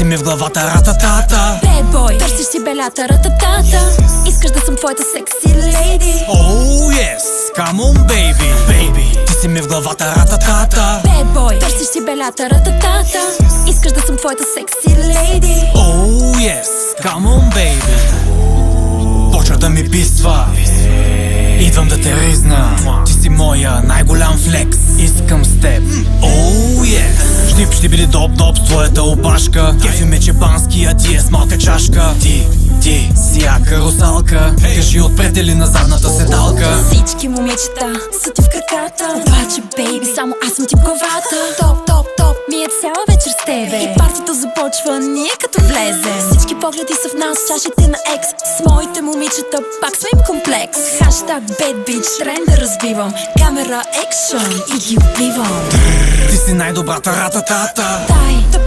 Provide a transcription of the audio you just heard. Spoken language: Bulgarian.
си ми в главата, рататата. Bad boy, търсиш си белята, рататата. Искаш да съм твоята секси лейди. Oh yes, come on baby, baby. Ти си ми в главата, рататата. Bad boy, търсиш си белята, рататата. Искаш да съм твоята секси лейди. Oh yes, come on baby. Почва да ми писва, идвам да те ризна. Ти си моя най-голям флекс, искам с теб. Oh yes. Штип ще биде доп-доп с твоята опашка. Кефи ме чепански, а ти е с малка чашка. Ти си яка русалка. Кажи отпред или на задната седалка. Всички момичета са ти в краката. Обаче, бейби, само аз съм ти в главата. Топ, топ, топ, ми е цяла вечер с тебе. И партито започва ние като влезе. Всички погледи са в нас, чашите на екс. С моите момичета пак сме им комплекс. Хаштаг bad bitch, тренда разбивам. Камера екшън и ги убивам. Ти си най-добрата, рататата. Дай да